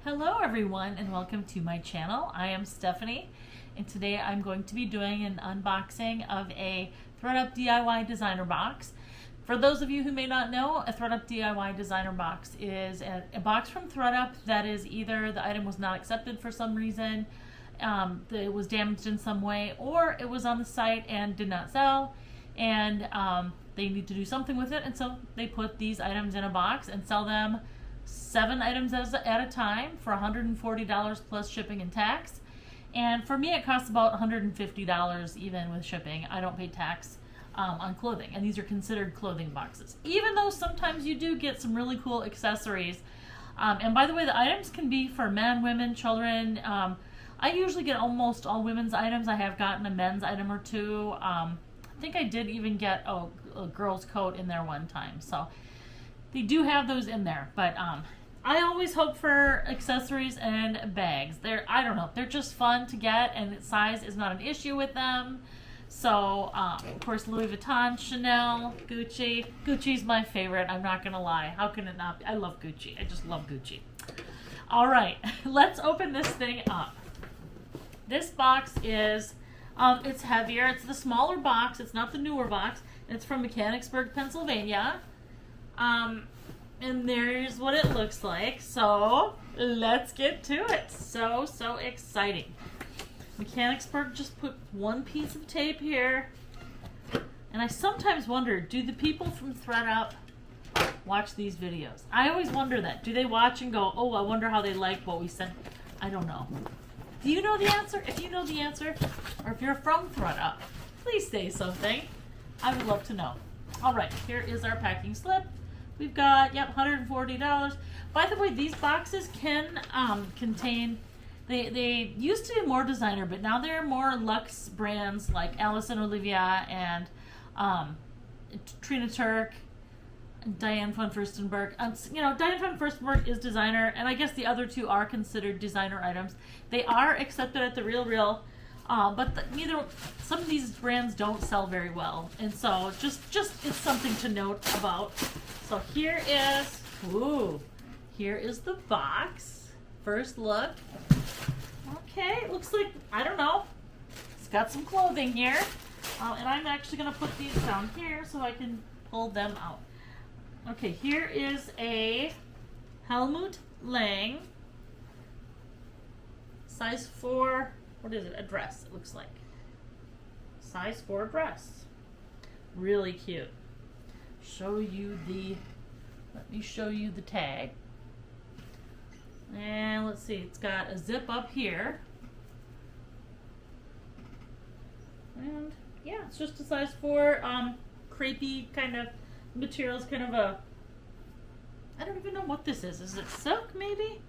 Hello everyone and welcome to my channel. I am Stephanie and today I'm going to be doing an unboxing of a ThredUp DIY designer box. For those of you who may not know, a ThredUp DIY designer box is a box from ThredUp that is either the item was not accepted for some reason, it was damaged in some way, or it was on the site and did not sell, and they need to do something with it, and so they put these items in a box and sell them 7 items at a time for $140 plus shipping and tax. And for me it costs about $150 even with shipping. I don't pay tax on clothing, and these are considered clothing boxes, even though sometimes you do get some really cool accessories. And by the way, the items can be for men, women, children. I usually get almost all women's items. I have gotten a men's item or two. I think I did even get a girl's coat in there one time, so they do have those in there. But I always hope for accessories and bags. I don't know, they're just fun to get, and size is not an issue with them. So of course, Louis Vuitton, Chanel, Gucci. Gucci's my favorite, I'm not gonna lie. How can it not be? I love Gucci. I just love Gucci. All right, let's open this thing up. This box is it's heavier. It's the smaller box. It's not the newer box. It's from Mechanicsburg, Pennsylvania. And there's what it looks like. So let's get to it. So exciting. Mechanicsburg just put one piece of tape here. And I sometimes wonder, do the people from ThredUp watch these videos? I always wonder that. Do they watch and go, oh, I wonder how they like what we sent? I don't know. Do you know the answer? If you know the answer, or if you're from ThredUp, please say something. I would love to know. All right, here is our packing slip. We've got, yep, $140. By the way, these boxes can contain, they used to be more designer, but now they're more luxe brands like Alice and Olivia and Trina Turk, and Diane von Furstenberg. Diane von Furstenberg is designer, and I guess the other two are considered designer items. They are accepted at the Real, but some of these brands don't sell very well, and so just it's something to note about. So here is the box. First look. Okay, it looks like, I don't know, it's got some clothing here, and I'm actually going to put these down here so I can pull them out. Okay, here is a Helmut Lang size 4, what is it, a dress, it looks like. Size 4 dress. Really cute. Let me show you the tag. And let's see, it's got a zip up here. And yeah, it's just a size 4, crepey kind of materials, kind of a, I don't even know what this is. Is it silk maybe?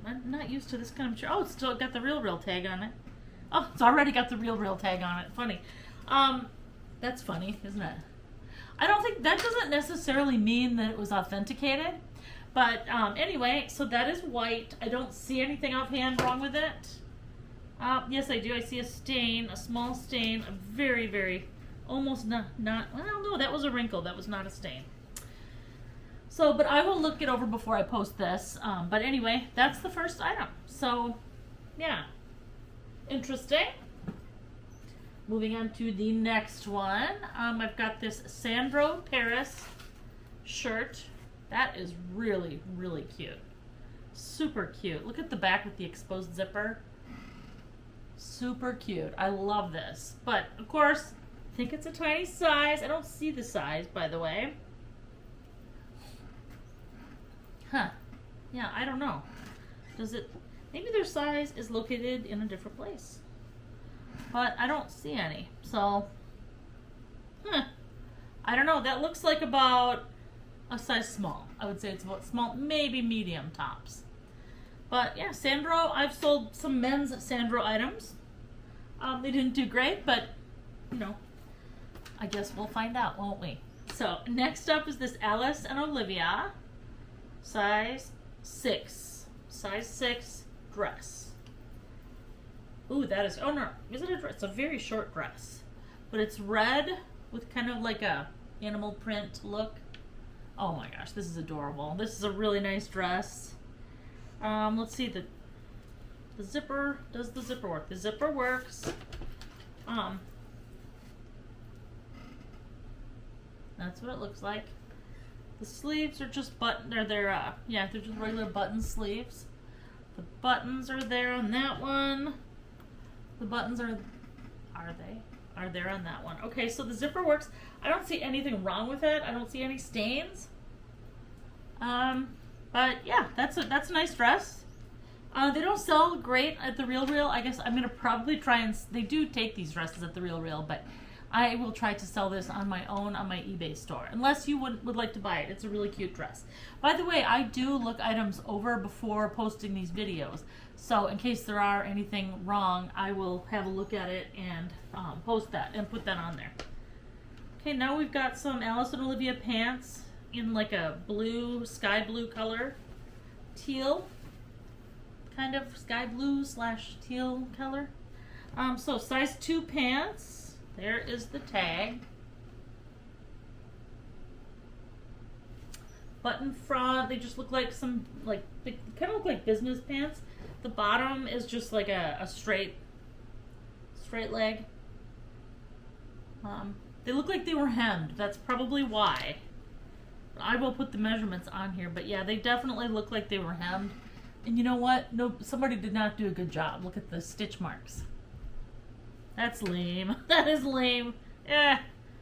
I'm not used to this kind of material. Oh, it's still got the Real tag on it. Oh, it's already got the Real tag on it. Funny. That's funny, isn't it? I don't think, that doesn't necessarily mean that it was authenticated. But anyway, so that is white. I don't see anything offhand wrong with it. Yes, I do. I see a stain, a small stain, a very, very, almost not, well, no, that was a wrinkle. That was not a stain. So, but I will look it over before I post this. But anyway, that's the first item. So, yeah, interesting. Moving on to the next one. I've got this Sandro Paris shirt. That is really, really cute. Super cute. Look at the back with the exposed zipper. Super cute. I love this. But, of course, I think it's a tiny size. I don't see the size, by the way. Huh. Yeah, I don't know. Maybe their size is located in a different place. But I don't see any. So, I don't know. That looks like about a size small. I would say it's about small, maybe medium tops. But yeah, Sandro, I've sold some men's Sandro items. They didn't do great, but I guess we'll find out, won't we? So next up is this Alice and Olivia size 6 dress. Ooh, that is, oh no, is it a dress? It's a very short dress, but it's red with kind of like a animal print look. Oh my gosh, this is adorable. This is a really nice dress. Let's see, the zipper, does the zipper work? The zipper works. That's what it looks like. The sleeves are just they're just regular button sleeves. The buttons are there on that one. The buttons are there on that one. Okay, so the zipper works. I don't see anything wrong with it. I don't see any stains. But yeah, that's a nice dress. They don't sell great at the RealReal. I guess I'm gonna probably try and they do take these dresses at the RealReal, but I will try to sell this on my own on my eBay store, unless you would like to buy it. It's a really cute dress. By the way, I do look items over before posting these videos, so in case there are anything wrong, I will have a look at it and post that and put that on there. Okay, now we've got some Alice and Olivia pants in like a blue, sky blue color, teal, kind of sky blue / teal color. So size 2 pants. There is the tag. Button front, they just look like they kind of look like business pants. The bottom is just like a straight leg. They look like they were hemmed. That's probably why. I will put the measurements on here, but yeah, they definitely look like they were hemmed. And you know what? No, somebody did not do a good job. Look at the stitch marks. That's lame. That is lame.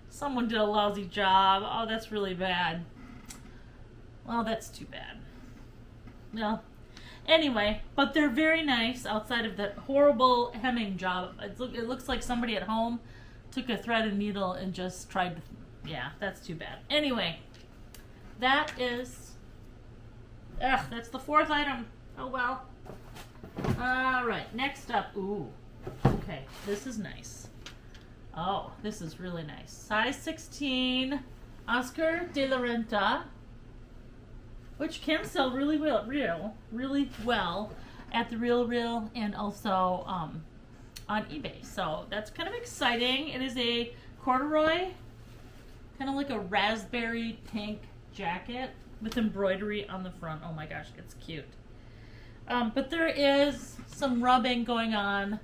Someone did a lousy job. Oh, that's really bad. Well, that's too bad. Well, anyway, but they're very nice outside of that horrible hemming job. It looks like somebody at home took a thread and needle and just tried to... Yeah, that's too bad. Anyway, that is... that's the 4th item. Oh, well. All right, next up. Ooh. Okay, this is nice. Oh, this is really nice. Size 16, Oscar de la Renta, which can sell really well at the RealReal and also on eBay. So that's kind of exciting. It is a corduroy, kind of like a raspberry pink jacket with embroidery on the front. Oh my gosh, it's cute. But there is some rubbing going on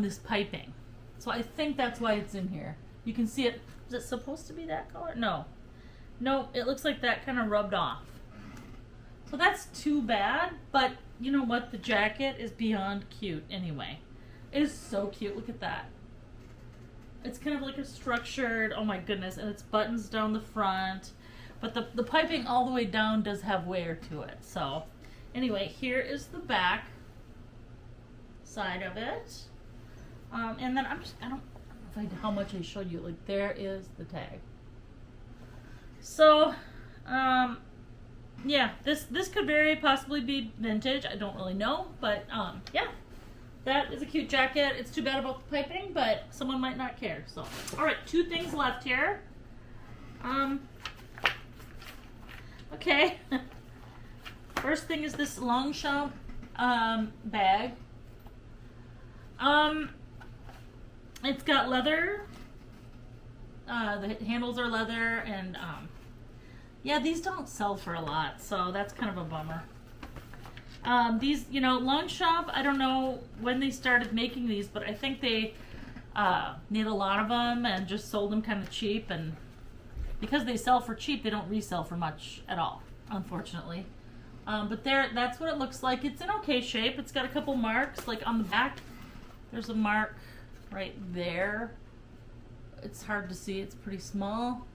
this piping. So I think that's why it's in here. You can see it. Is it supposed to be that color? No. No, it looks like that kind of rubbed off. So that's too bad, but you know what? The jacket is beyond cute anyway. It is so cute. Look at that. It's kind of like a structured, oh my goodness, and it's buttons down the front. But the piping all the way down does have wear to it. So anyway, here is the back side of it. And then I don't know how much I showed you. Like, there is the tag. So, yeah, this could very possibly be vintage. I don't really know, but yeah, that is a cute jacket. It's too bad about the piping, but someone might not care. So, all right, 2 things left here. Okay. First thing is this Longchamp bag. It's got leather. The handles are leather, and yeah, these don't sell for a lot, so that's kind of a bummer. These, you know, Longchamp, I don't know when they started making these, but I think they made a lot of them and just sold them kind of cheap, and because they sell for cheap, they don't resell for much at all, unfortunately. But that's what it looks like. It's in okay shape. It's got a couple marks, like on the back. There's a mark right there. It's hard to see. It's pretty small.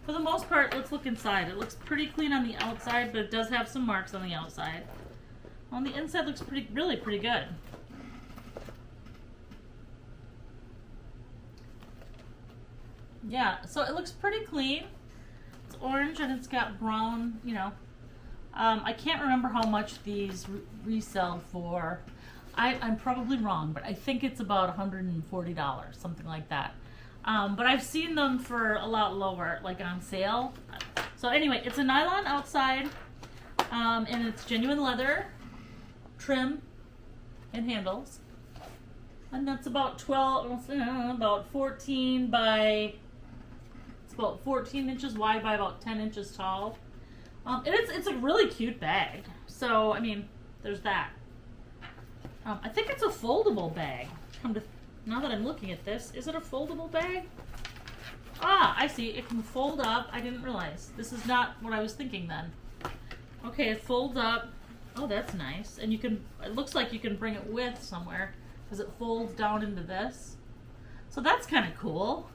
For the most part, let's look inside. It looks pretty clean on the outside, but it does have some marks on the outside. On the inside, looks really pretty good. Yeah, so it looks pretty clean. It's orange and it's got brown, you know. I can't remember how much these resell for. I'm probably wrong, but I think it's about $140, something like that. But I've seen them for a lot lower, like on sale. So anyway, it's a nylon outside, and it's genuine leather, trim, and handles. And that's about 14 by, it's about 14 inches wide by about 10 inches tall. It's a really cute bag. So, I mean, there's that. I think it's a foldable bag. Now that I'm looking at this, is it a foldable bag? Ah, I see. It can fold up. I didn't realize. This is not what I was thinking then. Okay, it folds up. Oh, that's nice. And you can, it looks like you can bring it with somewhere because it folds down into this. So that's kind of cool.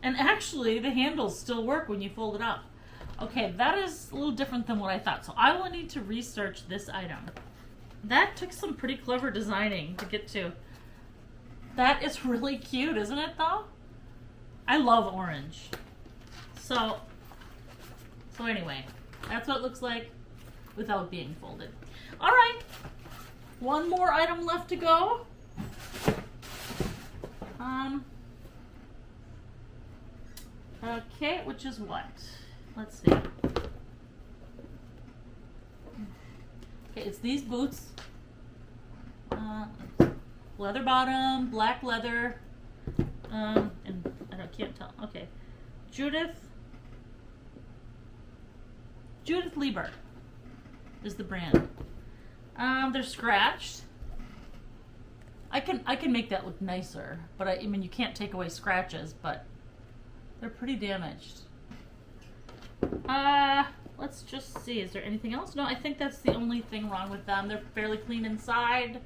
And actually, the handles still work when you fold it up. Okay, that is a little different than what I thought. So I will need to research this item. That took some pretty clever designing to get to. That is really cute, isn't it, though? I love orange. So anyway, that's what it looks like without being folded. All right, one more item left to go. Okay, which is what? Let's see. Okay, it's these boots. Leather bottom, black leather, and I can't tell. Okay, Judith Leiber is the brand. They're scratched. I can make that look nicer, but I mean you can't take away scratches, but they're pretty damaged. Let's just see. Is there anything else? No, I think that's the only thing wrong with them. They're fairly clean inside.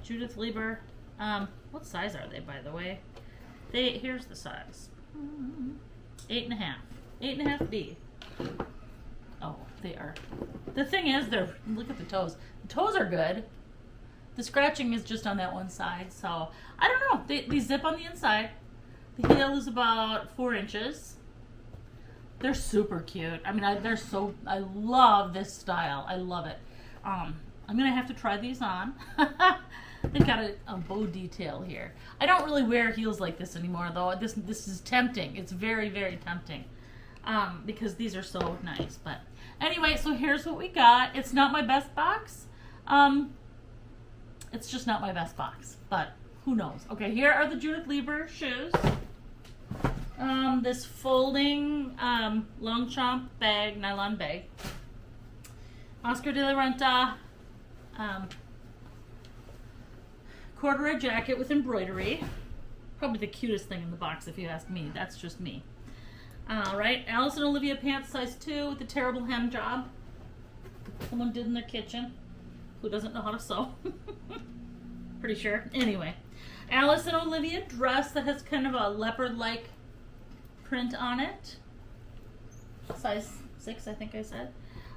Judith Leiber. What size are they, by the way? Here's the size. 8.5. 8.5B. Oh, they are. The thing is, look at the toes. The toes are good. The scratching is just on that one side, so I don't know. They zip on the inside. The heel is about 4 inches. They're super cute. I mean, I love this style. I love it. I'm gonna have to try these on. They've got a bow detail here. I don't really wear heels like this anymore, though. This is tempting. It's very, very tempting because these are so nice. But anyway, so here's what we got. It's not my best box. It's just not my best box, but who knows? Okay, here are the Judith Leiber shoes. This folding Longchamp bag, nylon bag. Oscar de la Renta corduroy jacket with embroidery. Probably the cutest thing in the box if you ask me. That's just me. Right, Alice and Olivia pants size 2 with a terrible hem job. Someone did in their kitchen. Who doesn't know how to sew? Pretty sure. Anyway, Alice and Olivia dress that has kind of a leopard-like print on it. Size 6, I think I said.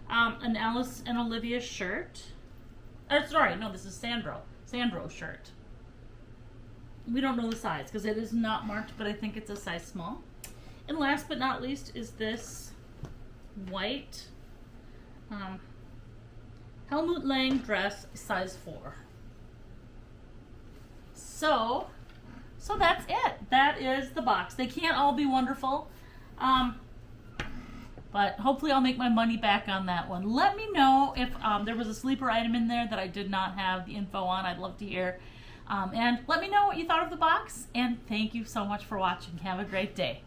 An Alice and Olivia shirt. Sorry, no, this is Sandro. Sandro shirt. We don't know the size because it is not marked, but I think it's a size small. And last but not least is this white Helmut Lang dress, size 4. So that's it. That is the box. They can't all be wonderful, but hopefully I'll make my money back on that one. Let me know if there was a sleeper item in there that I did not have the info on. I'd love to hear. And let me know what you thought of the box. And thank you so much for watching. Have a great day.